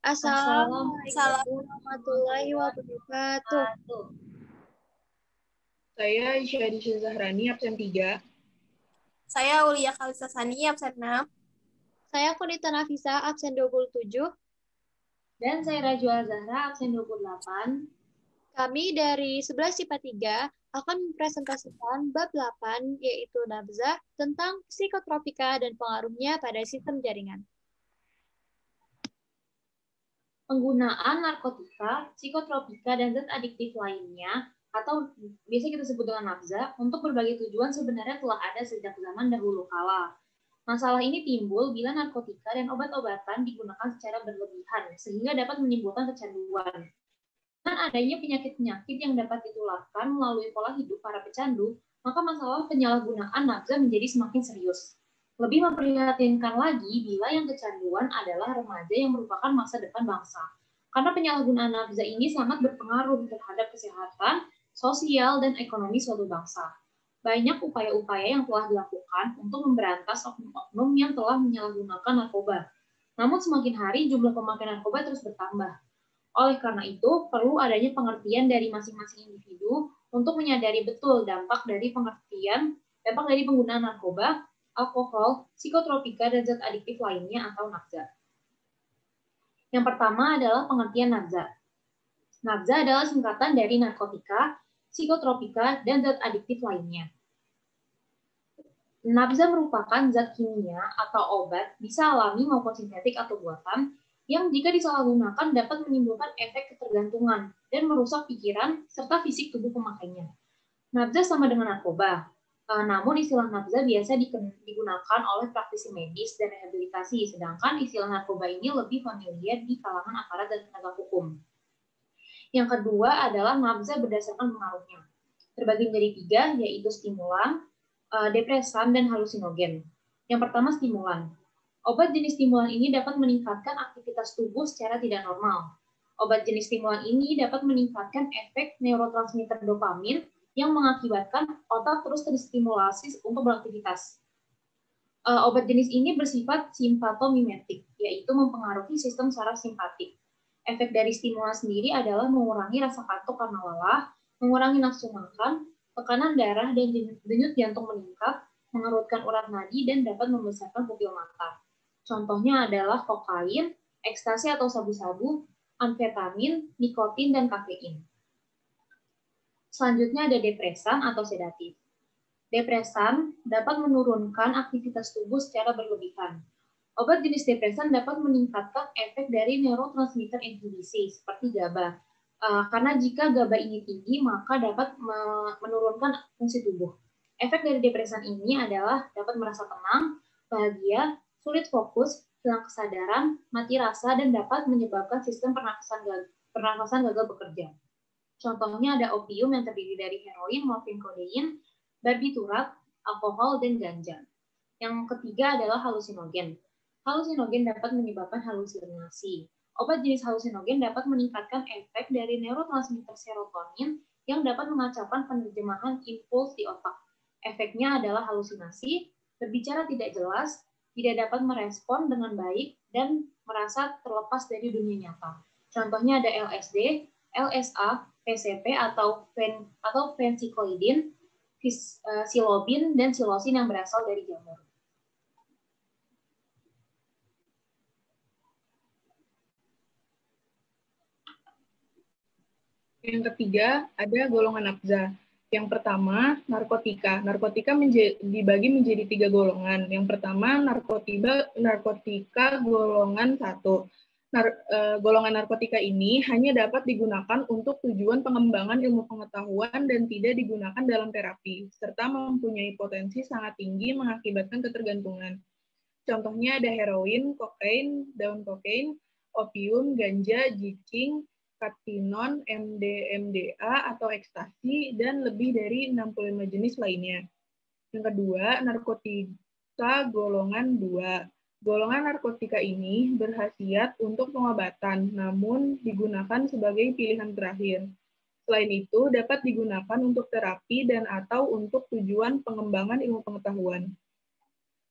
Assalamualaikum warahmatullahi wabarakatuh. Saya Isyadi Zahrani, absen 3. Saya Aulia Khalisa Sani, absen 6. Saya Konita Nafisa, absen 27. Dan saya Rajwa Zahra, absen 28. Kami dari 11 IPA 3 akan mempresentasikan bab 8, yaitu nabzah, tentang psikotropika dan pengaruhnya pada sistem jaringan. Penggunaan narkotika, psikotropika, dan zat adiktif lainnya, atau biasa kita sebut dengan nabzah, untuk berbagai tujuan sebenarnya telah ada sejak zaman dahulu kala. Masalah ini timbul bila narkotika dan obat-obatan digunakan secara berlebihan, sehingga dapat menimbulkan kecanduan. Dengan adanya penyakit-penyakit yang dapat ditularkan melalui pola hidup para pecandu, maka masalah penyalahgunaan nabzah menjadi semakin serius. Lebih memprihatinkan lagi bila yang kecanduan adalah remaja yang merupakan masa depan bangsa. Karena penyalahgunaan nabzah ini sangat berpengaruh terhadap kesehatan, sosial, dan ekonomi suatu bangsa. Banyak upaya-upaya yang telah dilakukan untuk memberantas oknum-oknum yang telah menyalahgunakan narkoba. Namun semakin hari jumlah pemakai narkoba terus bertambah. Oleh karena itu, perlu adanya pengertian dari masing-masing individu untuk menyadari betul dampak dari penggunaan narkoba, alkohol, psikotropika, dan zat adiktif lainnya atau nabzah. Yang pertama adalah pengertian nabzah. Nabzah adalah singkatan dari narkotika, psikotropika, dan zat adiktif lainnya. Nabzah merupakan zat kimia atau obat, bisa alami maupun sintetik atau buatan, yang jika disalahgunakan dapat menimbulkan efek ketergantungan dan merusak pikiran serta fisik tubuh pemakainya. Nabzah sama dengan narkoba. Namun istilah nabzah biasa digunakan oleh praktisi medis dan rehabilitasi, sedangkan istilah narkoba ini lebih familiar di kalangan aparat dan penegak hukum. Yang kedua adalah nabzah berdasarkan pengaruhnya. Terbagi menjadi 3, yaitu stimulan, depresan, dan halusinogen. Yang pertama stimulan. Obat jenis stimulan ini dapat meningkatkan aktivitas tubuh secara tidak normal. Obat jenis stimulan ini dapat meningkatkan efek neurotransmitter dopamin yang mengakibatkan otak terus terstimulasi untuk beraktivitas. Obat jenis ini bersifat simpatomimetik, yaitu mempengaruhi sistem saraf simpatik. Efek dari stimulan sendiri adalah mengurangi rasa kantuk karena lelah, mengurangi nafsu makan, tekanan darah dan denyut jantung meningkat, mengerutkan urat nadi, dan dapat membesarkan pupil mata. Contohnya adalah kokain, ekstasi atau sabu-sabu, amfetamin, nikotin, dan kafein. Selanjutnya ada depresan atau sedatif. Depresan dapat menurunkan aktivitas tubuh secara berlebihan. Obat jenis depresan dapat meningkatkan efek dari neurotransmitter inhibisi seperti GABA. Karena jika GABA ini tinggi, maka dapat menurunkan fungsi tubuh. Efek dari depresan ini adalah dapat merasa tenang, bahagia, sulit fokus, hilang kesadaran, mati rasa, dan dapat menyebabkan sistem pernafasan gagal bekerja. Contohnya ada opium yang terdiri dari heroin, morfin, kodein, barbiturat, alkohol, dan ganja. Yang ketiga adalah halusinogen. Halusinogen dapat menyebabkan halusinasi. Obat jenis halusinogen dapat meningkatkan efek dari neurotransmitter serotonin yang dapat mengacaukan penerjemahan impuls di otak. Efeknya adalah halusinasi, berbicara tidak jelas, tidak dapat merespon dengan baik, dan merasa terlepas dari dunia nyata. Contohnya ada LSD, LSA, PCP atau fencyclidine, silobin, dan silosin yang berasal dari jamur. Yang ketiga, ada golongan nabzah. Yang pertama, narkotika. Narkotika dibagi menjadi 3 golongan. Yang pertama, narkotika golongan 1. Golongan narkotika ini hanya dapat digunakan untuk tujuan pengembangan ilmu pengetahuan dan tidak digunakan dalam terapi, serta mempunyai potensi sangat tinggi mengakibatkan ketergantungan. Contohnya ada heroin, kokain, daun kokain, opium, ganja, jicing, katinon, MDMA atau ekstasi, dan lebih dari 65 jenis lainnya. Yang kedua, narkotika golongan 2. Golongan narkotika ini berkhasiat untuk pengobatan, namun digunakan sebagai pilihan terakhir. Selain itu, dapat digunakan untuk terapi dan atau untuk tujuan pengembangan ilmu pengetahuan.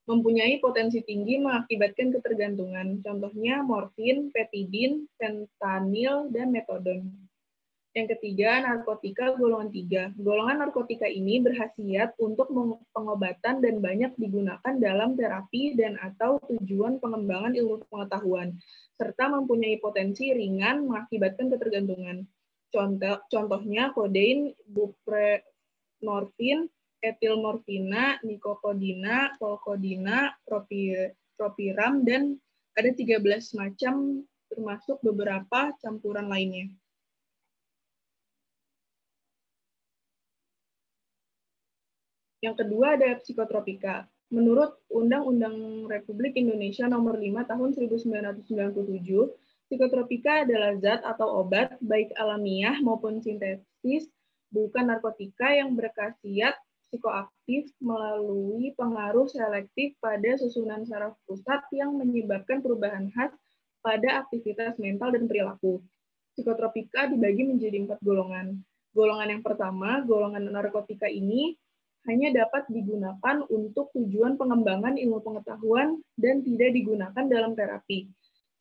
mempunyai potensi tinggi mengakibatkan ketergantungan. Contohnya morfin, petidin, fentanyl, dan metadon. Yang ketiga, narkotika golongan 3. Golongan narkotika ini berkhasiat untuk pengobatan dan banyak digunakan dalam terapi dan atau tujuan pengembangan ilmu pengetahuan, serta mempunyai potensi ringan mengakibatkan ketergantungan. Contohnya kodein, buprenorfin, etilmorfina, nikokodina, kolkodina, propiram, dan ada 13 macam termasuk beberapa campuran lainnya. Yang kedua ada psikotropika. Menurut Undang-Undang Republik Indonesia Nomor 5 Tahun 1997, psikotropika adalah zat atau obat, baik alamiah maupun sintetis, bukan narkotika yang berkhasiat psikoaktif melalui pengaruh selektif pada susunan saraf pusat yang menyebabkan perubahan khas pada aktivitas mental dan perilaku. Psikotropika dibagi menjadi 4 golongan. Golongan yang pertama, golongan narkotika ini hanya dapat digunakan untuk tujuan pengembangan ilmu pengetahuan dan tidak digunakan dalam terapi,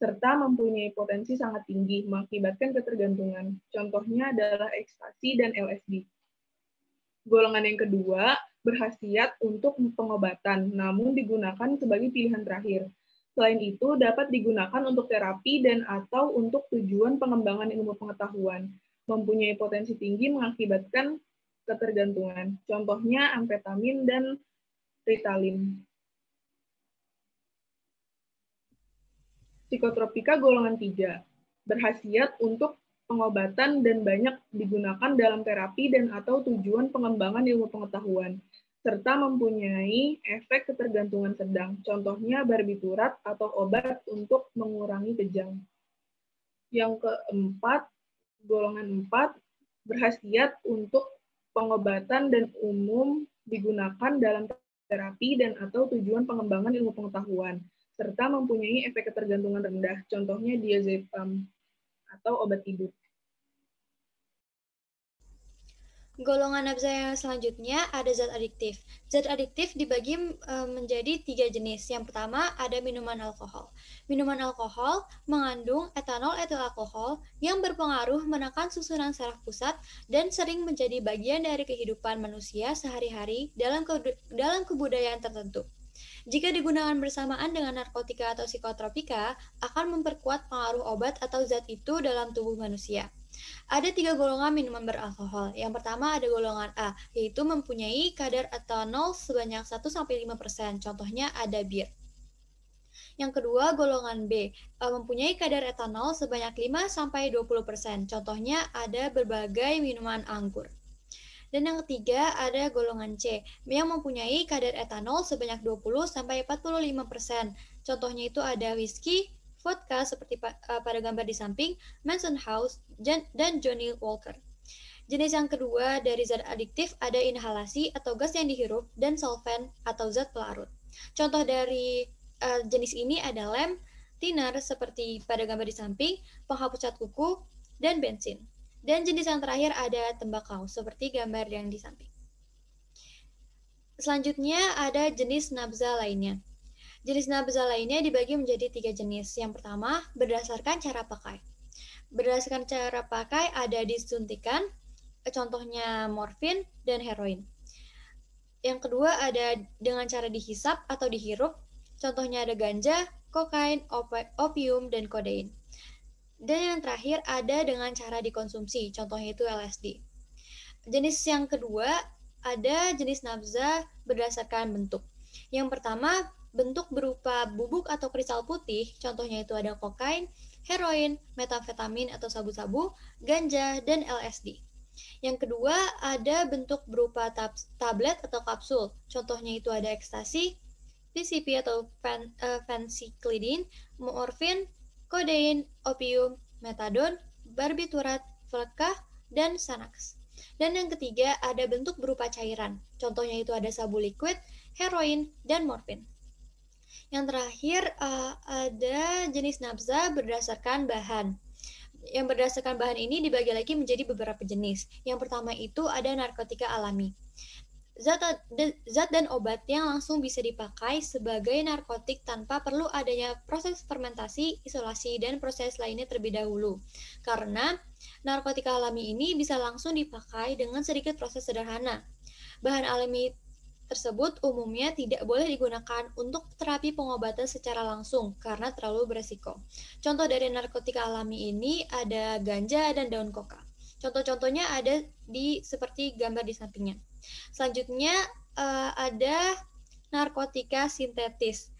serta mempunyai potensi sangat tinggi mengakibatkan ketergantungan. Contohnya adalah ekstasi dan LSD. Golongan yang kedua berkhasiat untuk pengobatan, namun digunakan sebagai pilihan terakhir. Selain itu, dapat digunakan untuk terapi dan atau untuk tujuan pengembangan ilmu pengetahuan, mempunyai potensi tinggi mengakibatkan ketergantungan. Contohnya amfetamin dan Ritalin. Psikotropika golongan 3 berkhasiat untuk pengobatan dan banyak digunakan dalam terapi dan atau tujuan pengembangan ilmu pengetahuan, serta mempunyai efek ketergantungan sedang. Contohnya barbiturat atau obat untuk mengurangi kejang. Yang keempat, golongan 4 berkhasiat untuk pengobatan dan umum digunakan dalam terapi dan atau tujuan pengembangan ilmu pengetahuan, serta mempunyai efek ketergantungan rendah, contohnya diazepam atau obat tidur. Golongan nafza yang selanjutnya ada zat adiktif. Zat adiktif dibagi menjadi 3 jenis. Yang pertama ada minuman alkohol. Minuman alkohol mengandung etanol etil alkohol yang berpengaruh menekan susunan saraf pusat dan sering menjadi bagian dari kehidupan manusia sehari-hari dalam kebudayaan tertentu. Jika digunakan bersamaan dengan narkotika atau psikotropika, akan memperkuat pengaruh obat atau zat itu dalam tubuh manusia. Ada 3 golongan minuman beralkohol. Yang pertama ada golongan A, yaitu mempunyai kadar etanol sebanyak 1-5%. Contohnya ada bir. Yang kedua, golongan B, mempunyai kadar etanol sebanyak 5-20%. Contohnya ada berbagai minuman anggur. Dan yang ketiga, ada golongan C, yang mempunyai kadar etanol sebanyak 20-45%. Contohnya itu ada whisky, vodka seperti pada gambar di samping, Manson House, dan Johnny Walker. Jenis yang kedua dari zat adiktif ada inhalasi atau gas yang dihirup dan solvent atau zat pelarut. Contoh dari jenis ini ada lem, thinner seperti pada gambar di samping, penghapus cat kuku, dan bensin. Dan jenis yang terakhir ada tembakau seperti gambar yang di samping. Selanjutnya ada jenis nabza lainnya. Jenis nabza lainnya dibagi menjadi 3 jenis. Yang pertama, berdasarkan cara pakai. Berdasarkan cara pakai ada disuntikan, contohnya morfin dan heroin. Yang kedua ada dengan cara dihisap atau dihirup, contohnya ada ganja, kokain, opium, dan kodein. Dan yang terakhir ada dengan cara dikonsumsi, contohnya itu LSD. Jenis yang kedua ada jenis nabza berdasarkan bentuk. Yang pertama, bentuk berupa bubuk atau kristal putih, contohnya itu ada kokain, heroin, metamfetamin atau sabu-sabu, ganja, dan LSD. Yang kedua, ada bentuk berupa tablet atau kapsul, contohnya itu ada ekstasi, PCP atau phencyclidine, morfin, kodein, opium, metadon, barbiturat, flekah, dan Xanax. Dan yang ketiga, ada bentuk berupa cairan, contohnya itu ada sabu liquid, heroin, dan morfin. Yang terakhir ada jenis nabza berdasarkan bahan. Yang berdasarkan bahan ini dibagi lagi menjadi beberapa jenis. Yang pertama itu ada narkotika alami. zat dan obat yang langsung bisa dipakai sebagai narkotik tanpa perlu adanya proses fermentasi, isolasi, dan proses lainnya terlebih dahulu. Karena narkotika alami ini bisa langsung dipakai dengan sedikit proses sederhana. Bahan alami tersebut umumnya tidak boleh digunakan untuk terapi pengobatan secara langsung karena terlalu beresiko. Contoh dari narkotika alami ini ada ganja dan daun koka. Contoh-contohnya ada seperti gambar di sampingnya. Selanjutnya ada narkotika sintetis.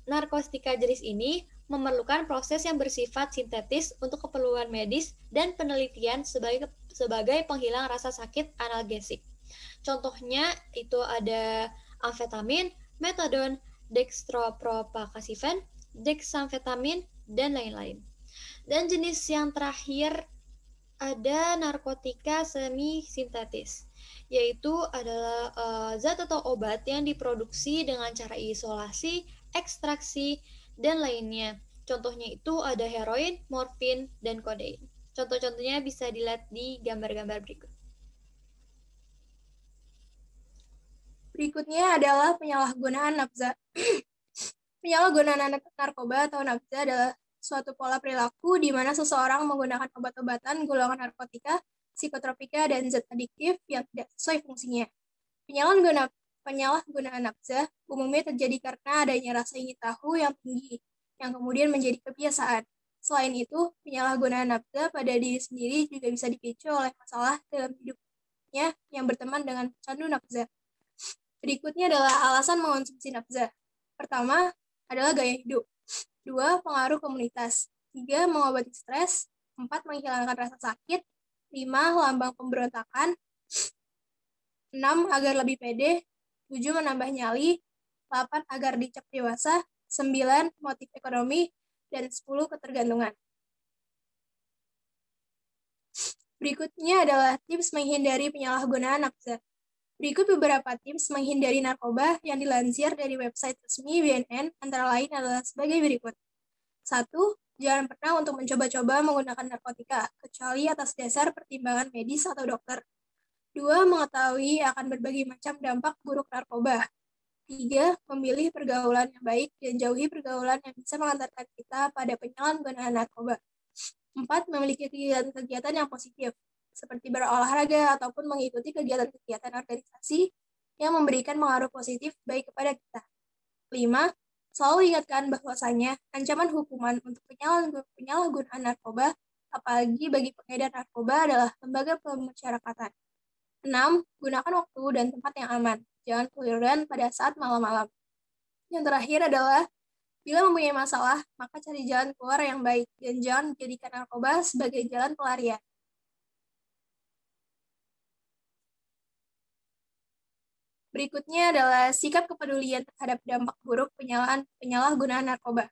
Narkotika jenis ini memerlukan proses yang bersifat sintetis untuk keperluan medis dan penelitian sebagai penghilang rasa sakit analgesik. Contohnya itu ada amfetamin, metadon, dextropropoxyfen, dexamfetamin, dan lain-lain. Dan jenis yang terakhir ada narkotika semi-sintetis, yaitu adalah zat atau obat yang diproduksi dengan cara isolasi, ekstraksi, dan lainnya. Contohnya itu ada heroin, morfin, dan kodein. Contoh-contohnya bisa dilihat di gambar-gambar berikut. Berikutnya adalah penyalahgunaan nafza. Penyalahgunaan narkoba atau nafza adalah suatu pola perilaku di mana seseorang menggunakan obat-obatan, golongan narkotika, psikotropika, dan zat adiktif yang tidak sesuai fungsinya. Penyalahgunaan nafza umumnya terjadi karena adanya rasa ingin tahu yang tinggi, yang kemudian menjadi kebiasaan. Selain itu, penyalahgunaan nafza pada diri sendiri juga bisa dipicu oleh masalah dalam hidupnya yang berteman dengan pecandu nafza. Berikutnya adalah alasan mengonsumsi nafza. Pertama adalah gaya hidup. 2. Pengaruh komunitas. 3. Mengobati stres. 4. Menghilangkan rasa sakit. 5. Lambang pemberontakan. 6. Agar lebih pede. 7. Menambah nyali. 8. Agar dicap dewasa. 9. Motif ekonomi. Dan 10. Ketergantungan. Berikutnya adalah tips menghindari penyalahgunaan nafza. Berikut beberapa tips menghindari narkoba yang dilansir dari website resmi BNN, antara lain adalah sebagai berikut. 1. Jangan pernah untuk mencoba-coba menggunakan narkotika, kecuali atas dasar pertimbangan medis atau dokter. 2. Mengetahui akan berbagai macam dampak buruk narkoba. 3. Memilih pergaulan yang baik dan jauhi pergaulan yang bisa mengantarkan kita pada penyalahgunaan narkoba. 4. Memiliki kegiatan-kegiatan yang positif, seperti berolahraga ataupun mengikuti kegiatan-kegiatan organisasi yang memberikan pengaruh positif baik kepada kita. 5. Selalu ingatkan bahwasanya ancaman hukuman untuk penyalahgunaan narkoba, apalagi bagi pengedar narkoba, adalah lembaga pemasyarakatan. 6. Gunakan waktu dan tempat yang aman. Jangan keluyuran pada saat malam-malam. Yang terakhir adalah, bila mempunyai masalah, maka cari jalan keluar yang baik dan jangan menjadikan narkoba sebagai jalan pelarian. Berikutnya adalah sikap kepedulian terhadap dampak buruk penyalahgunaan narkoba.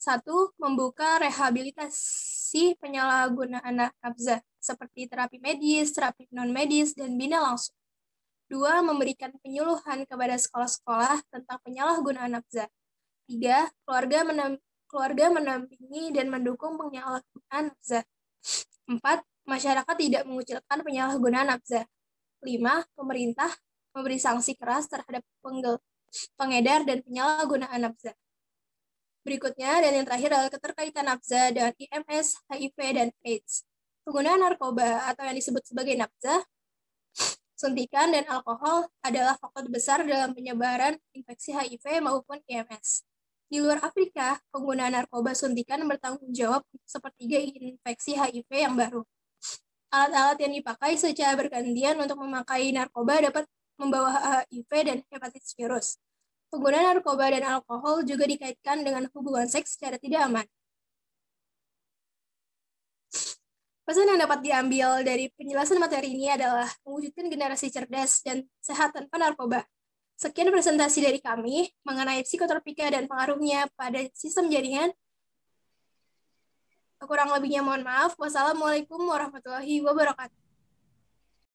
1. Membuka rehabilitasi penyalahgunaan nafza, seperti terapi medis, terapi non-medis, dan bina langsung. 2. Memberikan penyuluhan kepada sekolah-sekolah tentang penyalahgunaan nafza. 3. Keluarga mendampingi dan mendukung penyalahgunaan nafza. 4. Masyarakat tidak mengucilkan penyalahgunaan nafza. 5. Pemerintah memberi sanksi keras terhadap pengedar dan penyalahgunaan nafza. Berikutnya, dan yang terakhir adalah keterkaitan nafza dengan IMS, HIV, dan AIDS. Penggunaan narkoba atau yang disebut sebagai nafza, suntikan, dan alkohol adalah faktor besar dalam penyebaran infeksi HIV maupun IMS. Di luar Afrika, penggunaan narkoba suntikan bertanggung jawab sepertiga infeksi HIV yang baru. Alat-alat yang dipakai secara bergantian untuk memakai narkoba dapat membawa HIV dan hepatitis virus. Penggunaan narkoba dan alkohol juga dikaitkan dengan hubungan seks secara tidak aman. Pesan yang dapat diambil dari penjelasan materi ini adalah mewujudkan generasi cerdas dan sehat tanpa narkoba. Sekian presentasi dari kami mengenai psikotropika dan pengaruhnya pada sistem jaringan. Kurang lebihnya mohon maaf. Wassalamualaikum warahmatullahi wabarakatuh.